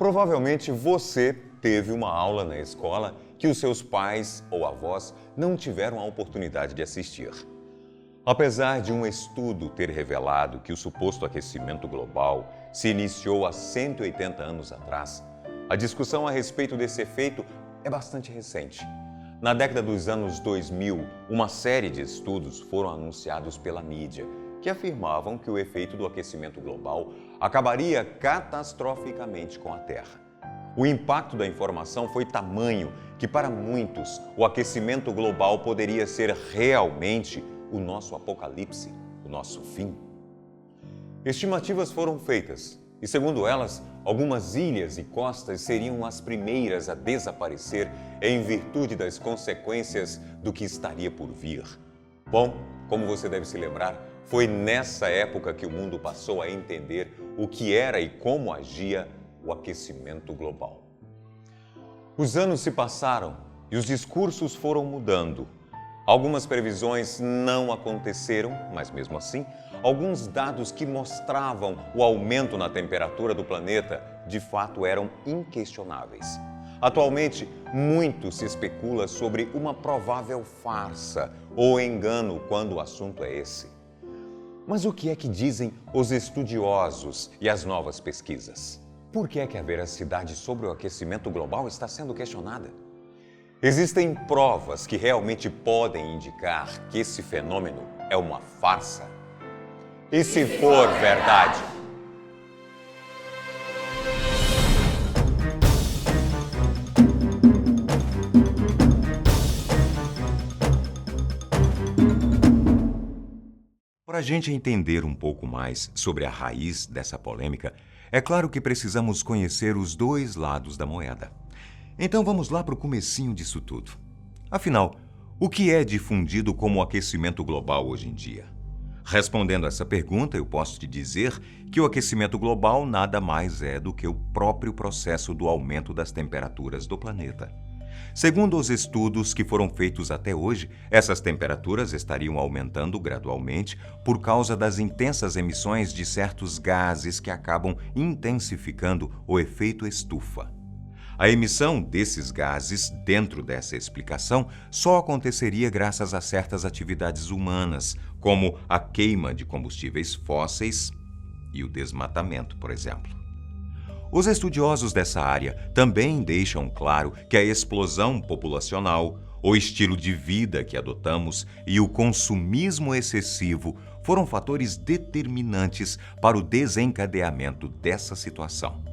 Provavelmente você teve uma aula na escola que os seus pais ou avós não tiveram a oportunidade de assistir. Apesar de um estudo ter revelado que o suposto aquecimento global se iniciou há 180 anos atrás, a discussão a respeito desse efeito é bastante recente. Na década dos anos 2000, uma série de estudos foram anunciados pela mídia que afirmavam que o efeito do aquecimento global acabaria catastroficamente com a Terra. O impacto da informação foi tamanho que, para muitos, o aquecimento global poderia ser realmente o nosso apocalipse, o nosso fim. Estimativas foram feitas e, segundo elas, algumas ilhas e costas seriam as primeiras a desaparecer em virtude das consequências do que estaria por vir. Bom, como você deve se lembrar, foi nessa época que o mundo passou a entender o que era e como agia o aquecimento global. Os anos se passaram e os discursos foram mudando. Algumas previsões não aconteceram, mas mesmo assim, alguns dados que mostravam o aumento na temperatura do planeta de fato eram inquestionáveis. Atualmente, muito se especula sobre uma provável farsa ou engano quando o assunto é esse. Mas o que é que dizem os estudiosos e as novas pesquisas? Por que é que a veracidade sobre o aquecimento global está sendo questionada? Existem provas que realmente podem indicar que esse fenômeno é uma farsa? E se for verdade? Para a gente entender um pouco mais sobre a raiz dessa polêmica, é claro que precisamos conhecer os dois lados da moeda. Então vamos lá para o comecinho disso tudo. Afinal, o que é difundido como aquecimento global hoje em dia? Respondendo a essa pergunta, eu posso te dizer que o aquecimento global nada mais é do que o próprio processo do aumento das temperaturas do planeta. Segundo os estudos que foram feitos até hoje, essas temperaturas estariam aumentando gradualmente por causa das intensas emissões de certos gases que acabam intensificando o efeito estufa. A emissão desses gases, dentro dessa explicação, só aconteceria graças a certas atividades humanas, como a queima de combustíveis fósseis e o desmatamento, por exemplo. Os estudiosos dessa área também deixam claro que a explosão populacional, o estilo de vida que adotamos e o consumismo excessivo foram fatores determinantes para o desencadeamento dessa situação.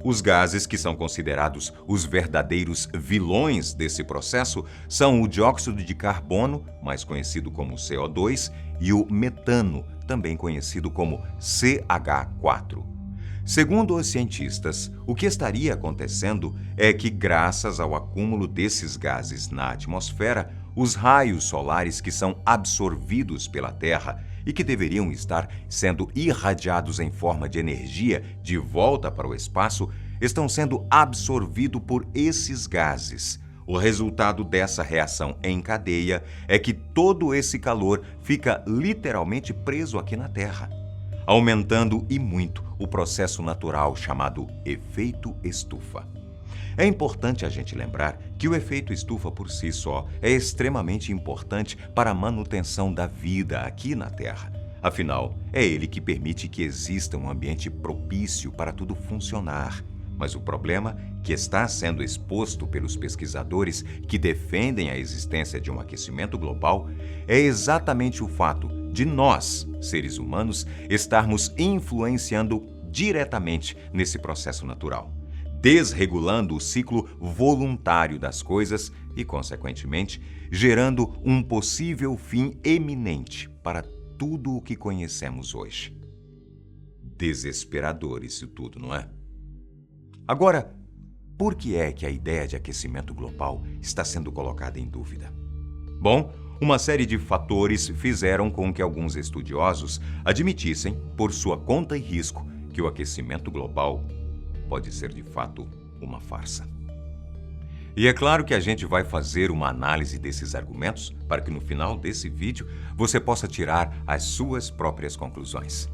Os gases que são considerados os verdadeiros vilões desse processo são o dióxido de carbono, mais conhecido como CO2, e o metano, também conhecido como CH4. Segundo os cientistas, o que estaria acontecendo é que, graças ao acúmulo desses gases na atmosfera, os raios solares que são absorvidos pela Terra e que deveriam estar sendo irradiados em forma de energia de volta para o espaço, estão sendo absorvidos por esses gases. O resultado dessa reação em cadeia é que todo esse calor fica literalmente preso aqui na Terra, aumentando e muito o processo natural chamado efeito estufa. É importante a gente lembrar que o efeito estufa por si só é extremamente importante para a manutenção da vida aqui na Terra. Afinal, é ele que permite que exista um ambiente propício para tudo funcionar. Mas o problema que está sendo exposto pelos pesquisadores que defendem a existência de um aquecimento global é exatamente o fato de nós, seres humanos, estarmos influenciando diretamente nesse processo natural, desregulando o ciclo voluntário das coisas e, consequentemente, gerando um possível fim eminente para tudo o que conhecemos hoje. Desesperador isso tudo, não é? Agora, por que é que a ideia de aquecimento global está sendo colocada em dúvida? Bom, uma série de fatores fizeram com que alguns estudiosos admitissem, por sua conta e risco, que o aquecimento global pode ser de fato uma farsa. E é claro que a gente vai fazer uma análise desses argumentos para que no final desse vídeo você possa tirar as suas próprias conclusões.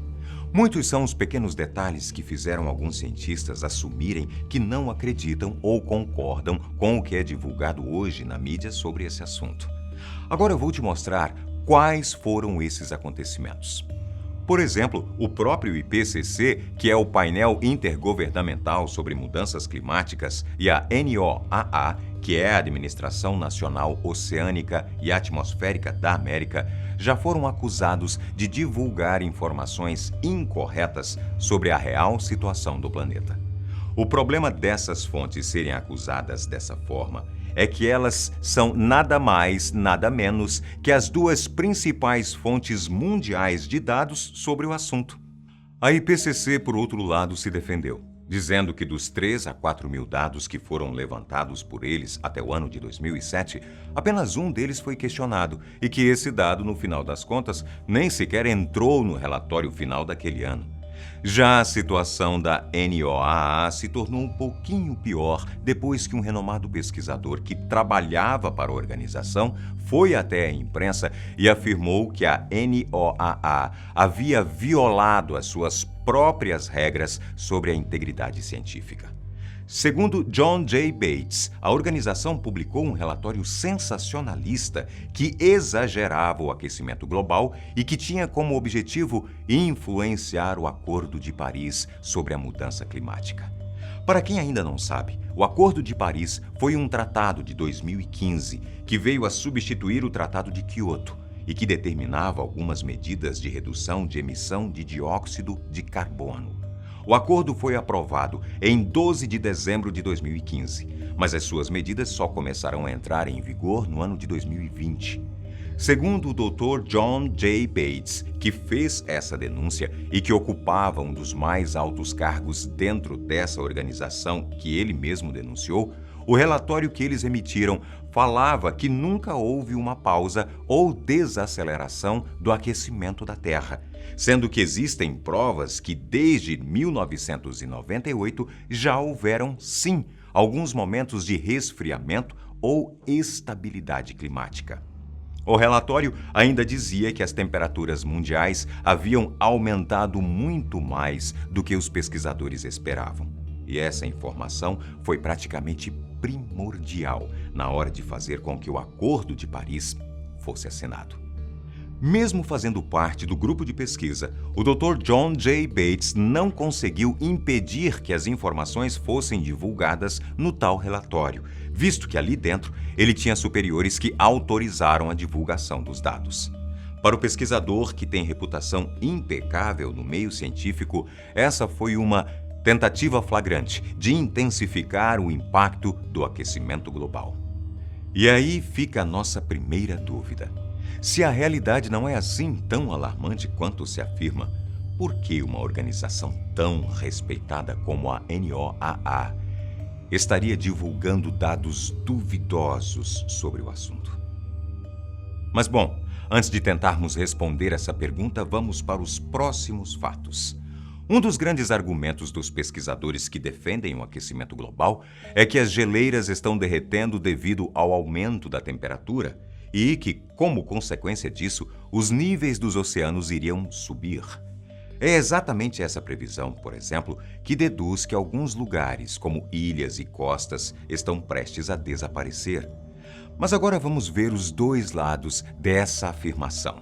Muitos são os pequenos detalhes que fizeram alguns cientistas assumirem que não acreditam ou concordam com o que é divulgado hoje na mídia sobre esse assunto. Agora eu vou te mostrar quais foram esses acontecimentos. Por exemplo, o próprio IPCC, que é o painel intergovernamental sobre mudanças climáticas, e a NOAA, que é a Administração Nacional Oceânica e Atmosférica da América, já foram acusados de divulgar informações incorretas sobre a real situação do planeta. O problema dessas fontes serem acusadas dessa forma é que elas são nada mais, nada menos que as duas principais fontes mundiais de dados sobre o assunto. A IPCC, por outro lado, se defendeu, dizendo que dos 3 a 4 mil dados que foram levantados por eles até o ano de 2007, apenas um deles foi questionado e que esse dado, no final das contas, nem sequer entrou no relatório final daquele ano. Já a situação da NOAA se tornou um pouquinho pior depois que um renomado pesquisador que trabalhava para a organização foi até a imprensa e afirmou que a NOAA havia violado as suas próprias regras sobre a integridade científica. Segundo John J. Bates, a organização publicou um relatório sensacionalista que exagerava o aquecimento global e que tinha como objetivo influenciar o Acordo de Paris sobre a mudança climática. Para quem ainda não sabe, o Acordo de Paris foi um tratado de 2015 que veio a substituir o Tratado de Kyoto e que determinava algumas medidas de redução de emissão de dióxido de carbono. O acordo foi aprovado em 12 de dezembro de 2015, mas as suas medidas só começaram a entrar em vigor no ano de 2020. Segundo o Dr. John J. Bates, que fez essa denúncia e que ocupava um dos mais altos cargos dentro dessa organização que ele mesmo denunciou, o relatório que eles emitiram falava que nunca houve uma pausa ou desaceleração do aquecimento da Terra, sendo que existem provas que desde 1998 já houveram, sim, alguns momentos de resfriamento ou estabilidade climática. O relatório ainda dizia que as temperaturas mundiais haviam aumentado muito mais do que os pesquisadores esperavam. E essa informação foi praticamente primordial na hora de fazer com que o Acordo de Paris fosse assinado. Mesmo fazendo parte do grupo de pesquisa, o Dr. John J. Bates não conseguiu impedir que as informações fossem divulgadas no tal relatório, visto que ali dentro ele tinha superiores que autorizaram a divulgação dos dados. Para o pesquisador, que tem reputação impecável no meio científico, essa foi uma tentativa flagrante de intensificar o impacto do aquecimento global. E aí fica a nossa primeira dúvida. Se a realidade não é assim tão alarmante quanto se afirma, por que uma organização tão respeitada como a NOAA estaria divulgando dados duvidosos sobre o assunto? Mas bom, antes de tentarmos responder essa pergunta, vamos para os próximos fatos. Um dos grandes argumentos dos pesquisadores que defendem o aquecimento global é que as geleiras estão derretendo devido ao aumento da temperatura e que, como consequência disso, os níveis dos oceanos iriam subir. É exatamente essa previsão, por exemplo, que deduz que alguns lugares, como ilhas e costas, estão prestes a desaparecer. Mas agora vamos ver os dois lados dessa afirmação.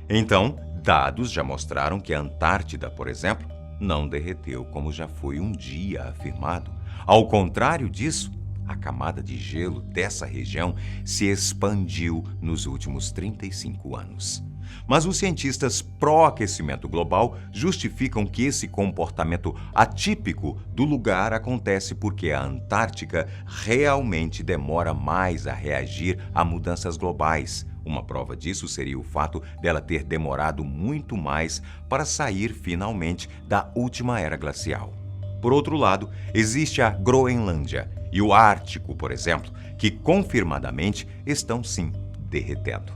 Então, dados já mostraram que a Antártida, por exemplo, não derreteu como já foi um dia afirmado. Ao contrário disso, a camada de gelo dessa região se expandiu nos últimos 35 anos. Mas os cientistas pró-aquecimento global justificam que esse comportamento atípico do lugar acontece porque a Antártica realmente demora mais a reagir a mudanças globais. Uma prova disso seria o fato dela ter demorado muito mais para sair finalmente da última era glacial. Por outro lado, existe a Groenlândia e o Ártico, por exemplo, que confirmadamente estão sim derretendo.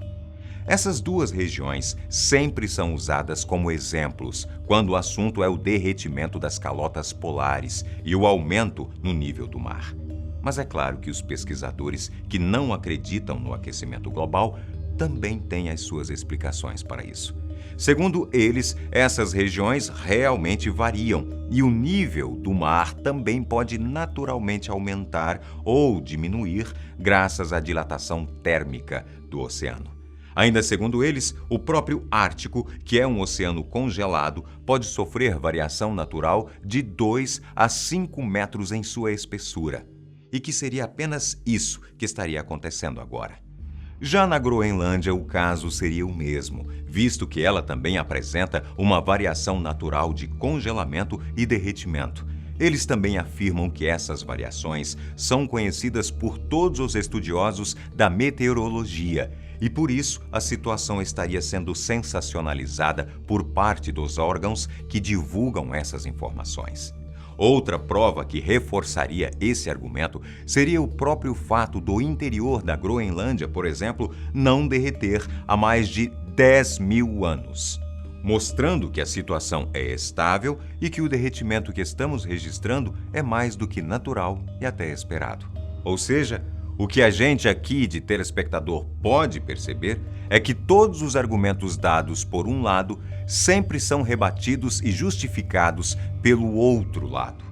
Essas duas regiões sempre são usadas como exemplos quando o assunto é o derretimento das calotas polares e o aumento no nível do mar. Mas é claro que os pesquisadores que não acreditam no aquecimento global também têm as suas explicações para isso. Segundo eles, essas regiões realmente variam e o nível do mar também pode naturalmente aumentar ou diminuir graças à dilatação térmica do oceano. Ainda segundo eles, o próprio Ártico, que é um oceano congelado, pode sofrer variação natural de 2 a 5 metros em sua espessura, e que seria apenas isso que estaria acontecendo agora. Já na Groenlândia, o caso seria o mesmo, visto que ela também apresenta uma variação natural de congelamento e derretimento. Eles também afirmam que essas variações são conhecidas por todos os estudiosos da meteorologia e, por isso, a situação estaria sendo sensacionalizada por parte dos órgãos que divulgam essas informações. Outra prova que reforçaria esse argumento seria o próprio fato do interior da Groenlândia, por exemplo, não derreter há mais de 10.000 anos, mostrando que a situação é estável e que o derretimento que estamos registrando é mais do que natural e até esperado. Ou seja, o que a gente aqui de telespectador pode perceber é que todos os argumentos dados por um lado sempre são rebatidos e justificados pelo outro lado.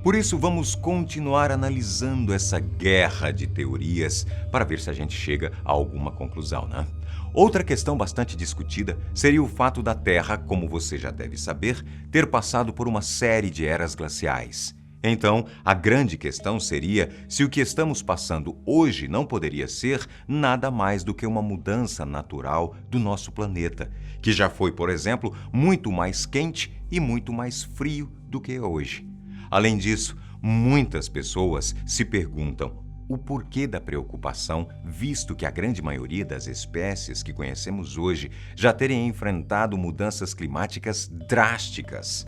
Por isso, vamos continuar analisando essa guerra de teorias para ver se a gente chega a alguma conclusão, né? Outra questão bastante discutida seria o fato da Terra, como você já deve saber, ter passado por uma série de eras glaciais. Então, a grande questão seria se o que estamos passando hoje não poderia ser nada mais do que uma mudança natural do nosso planeta, que já foi, por exemplo, muito mais quente e muito mais frio do que hoje. Além disso, muitas pessoas se perguntam o porquê da preocupação, visto que a grande maioria das espécies que conhecemos hoje já terem enfrentado mudanças climáticas drásticas.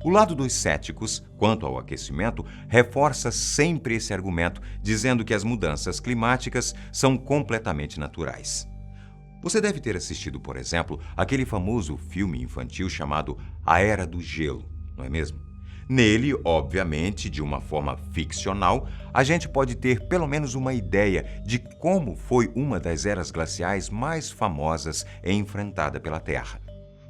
O lado dos céticos, quanto ao aquecimento, reforça sempre esse argumento, dizendo que as mudanças climáticas são completamente naturais. Você deve ter assistido, por exemplo, aquele famoso filme infantil chamado A Era do Gelo, não é mesmo? Nele, obviamente, de uma forma ficcional, a gente pode ter pelo menos uma ideia de como foi uma das eras glaciais mais famosas enfrentada pela Terra.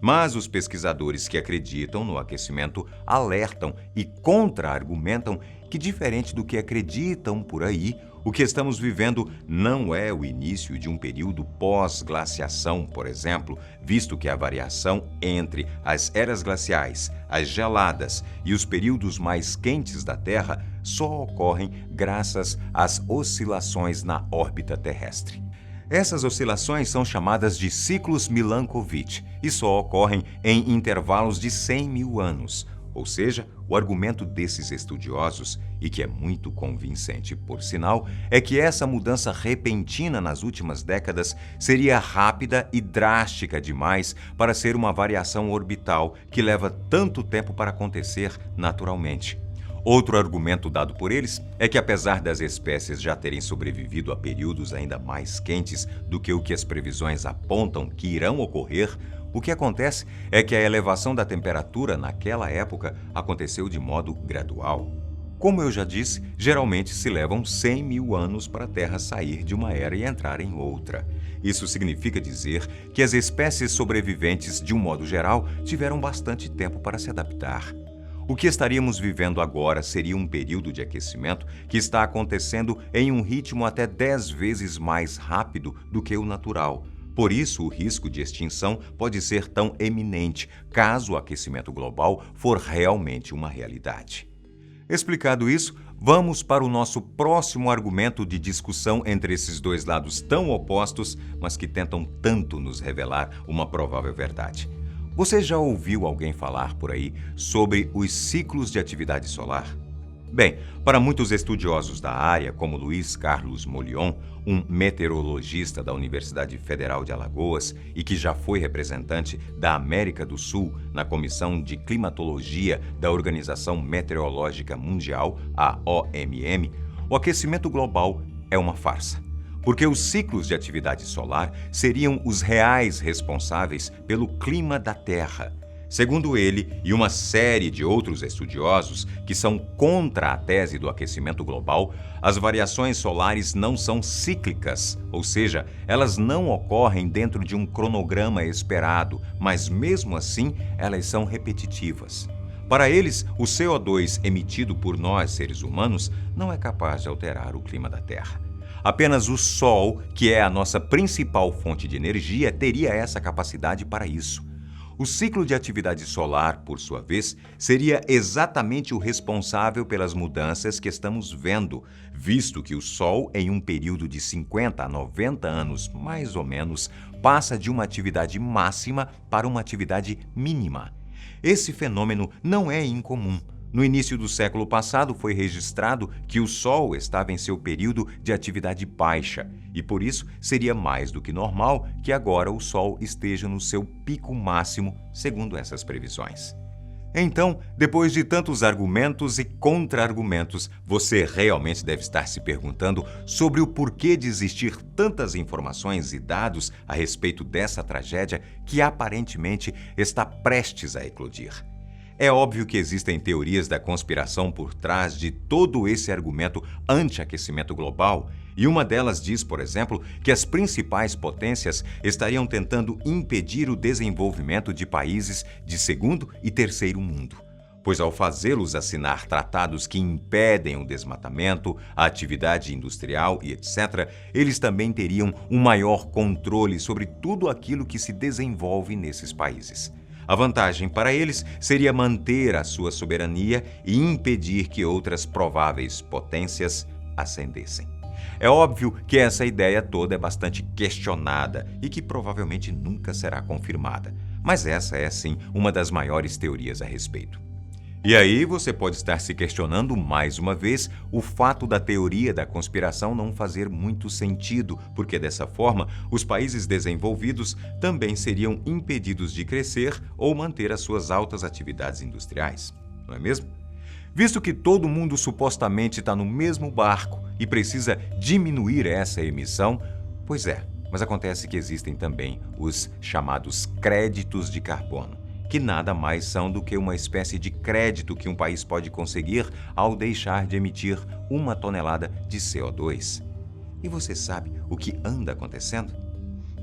Mas os pesquisadores que acreditam no aquecimento alertam e contra-argumentam que, diferente do que acreditam por aí, o que estamos vivendo não é o início de um período pós-glaciação, por exemplo, visto que a variação entre as eras glaciais, as geladas e os períodos mais quentes da Terra só ocorrem graças às oscilações na órbita terrestre. Essas oscilações são chamadas de ciclos Milankovitch e só ocorrem em intervalos de 100.000 anos. Ou seja, o argumento desses estudiosos, e que é muito convincente por sinal, é que essa mudança repentina nas últimas décadas seria rápida e drástica demais para ser uma variação orbital que leva tanto tempo para acontecer naturalmente. Outro argumento dado por eles é que, apesar das espécies já terem sobrevivido a períodos ainda mais quentes do que o que as previsões apontam que irão ocorrer, o que acontece é que a elevação da temperatura naquela época aconteceu de modo gradual. Como eu já disse, geralmente se levam 100.000 anos para a Terra sair de uma era e entrar em outra. Isso significa dizer que as espécies sobreviventes, de um modo geral, tiveram bastante tempo para se adaptar. O que estaríamos vivendo agora seria um período de aquecimento que está acontecendo em um ritmo até 10 vezes mais rápido do que o natural. Por isso, o risco de extinção pode ser tão eminente, caso o aquecimento global for realmente uma realidade. Explicado isso, vamos para o nosso próximo argumento de discussão entre esses dois lados tão opostos, mas que tentam tanto nos revelar uma provável verdade. Você já ouviu alguém falar por aí sobre os ciclos de atividade solar? Bem, para muitos estudiosos da área, como Luiz Carlos Molion, um meteorologista da Universidade Federal de Alagoas e que já foi representante da América do Sul na Comissão de Climatologia da Organização Meteorológica Mundial, a OMM, o aquecimento global é uma farsa. Porque os ciclos de atividade solar seriam os reais responsáveis pelo clima da Terra. Segundo ele e uma série de outros estudiosos que são contra a tese do aquecimento global, as variações solares não são cíclicas, ou seja, elas não ocorrem dentro de um cronograma esperado, mas mesmo assim elas são repetitivas. Para eles, o CO2 emitido por nós, seres humanos, não é capaz de alterar o clima da Terra. Apenas o Sol, que é a nossa principal fonte de energia, teria essa capacidade para isso. O ciclo de atividade solar, por sua vez, seria exatamente o responsável pelas mudanças que estamos vendo, visto que o Sol, em um período de 50 a 90 anos, mais ou menos, passa de uma atividade máxima para uma atividade mínima. Esse fenômeno não é incomum. No início do século passado foi registrado que o Sol estava em seu período de atividade baixa e, por isso, seria mais do que normal que agora o Sol esteja no seu pico máximo, segundo essas previsões. Então, depois de tantos argumentos e contra-argumentos, você realmente deve estar se perguntando sobre o porquê de existir tantas informações e dados a respeito dessa tragédia que aparentemente está prestes a eclodir. É óbvio que existem teorias da conspiração por trás de todo esse argumento anti-aquecimento global, e uma delas diz, por exemplo, que as principais potências estariam tentando impedir o desenvolvimento de países de segundo e terceiro mundo, pois ao fazê-los assinar tratados que impedem o desmatamento, a atividade industrial e etc., eles também teriam um maior controle sobre tudo aquilo que se desenvolve nesses países. A vantagem para eles seria manter a sua soberania e impedir que outras prováveis potências ascendessem. É óbvio que essa ideia toda é bastante questionada e que provavelmente nunca será confirmada, mas essa é sim uma das maiores teorias a respeito. E aí você pode estar se questionando mais uma vez o fato da teoria da conspiração não fazer muito sentido, porque dessa forma os países desenvolvidos também seriam impedidos de crescer ou manter as suas altas atividades industriais, não é mesmo? Visto que todo mundo supostamente está no mesmo barco e precisa diminuir essa emissão, pois é, mas acontece que existem também os chamados créditos de carbono, que nada mais são do que uma espécie de crédito que um país pode conseguir ao deixar de emitir 1 tonelada de CO2. E você sabe o que anda acontecendo?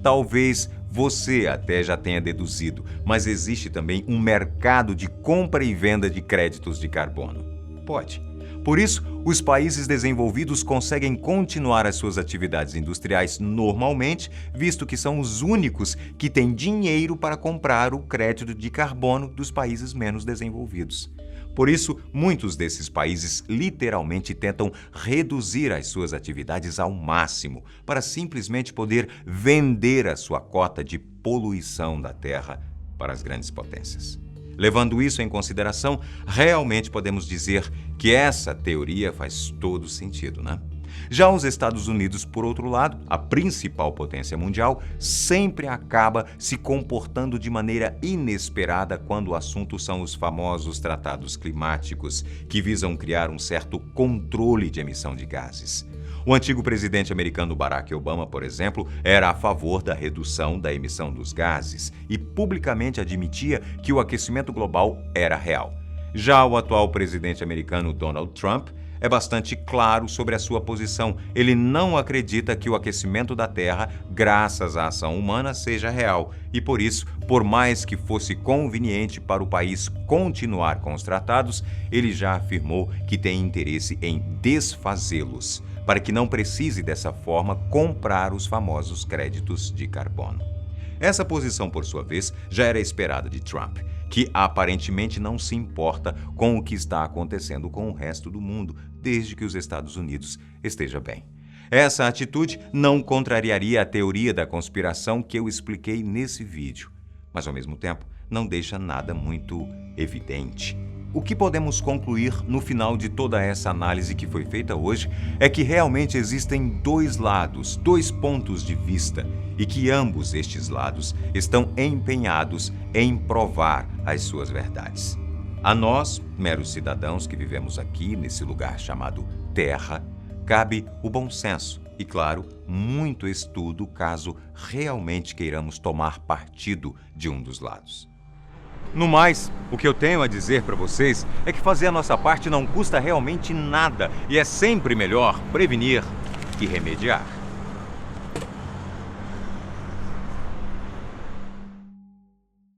Talvez você até já tenha deduzido, mas existe também um mercado de compra e venda de créditos de carbono. Pode. Por isso, os países desenvolvidos conseguem continuar as suas atividades industriais normalmente, visto que são os únicos que têm dinheiro para comprar o crédito de carbono dos países menos desenvolvidos. Por isso, muitos desses países literalmente tentam reduzir as suas atividades ao máximo, para simplesmente poder vender a sua cota de poluição da Terra para as grandes potências. Levando isso em consideração, realmente podemos dizer que essa teoria faz todo sentido, né? Já os Estados Unidos, por outro lado, a principal potência mundial, sempre acaba se comportando de maneira inesperada quando o assunto são os famosos tratados climáticos, que visam criar um certo controle de emissão de gases. O antigo presidente americano Barack Obama, por exemplo, era a favor da redução da emissão dos gases e publicamente admitia que o aquecimento global era real. Já o atual presidente americano Donald Trump é bastante claro sobre a sua posição. Ele não acredita que o aquecimento da Terra, graças à ação humana, seja real e, por isso, por mais que fosse conveniente para o país continuar com os tratados, ele já afirmou que tem interesse em desfazê-los, para que não precise dessa forma comprar os famosos créditos de carbono. Essa posição, por sua vez, já era esperada de Trump, que aparentemente não se importa com o que está acontecendo com o resto do mundo, desde que os Estados Unidos esteja bem. Essa atitude não contrariaria a teoria da conspiração que eu expliquei nesse vídeo, mas ao mesmo tempo não deixa nada muito evidente. O que podemos concluir no final de toda essa análise que foi feita hoje é que realmente existem dois lados, dois pontos de vista, e que ambos estes lados estão empenhados em provar as suas verdades. A nós, meros cidadãos que vivemos aqui nesse lugar chamado Terra, cabe o bom senso e, claro, muito estudo caso realmente queiramos tomar partido de um dos lados. No mais, o que eu tenho a dizer para vocês é que fazer a nossa parte não custa realmente nada e é sempre melhor prevenir que remediar.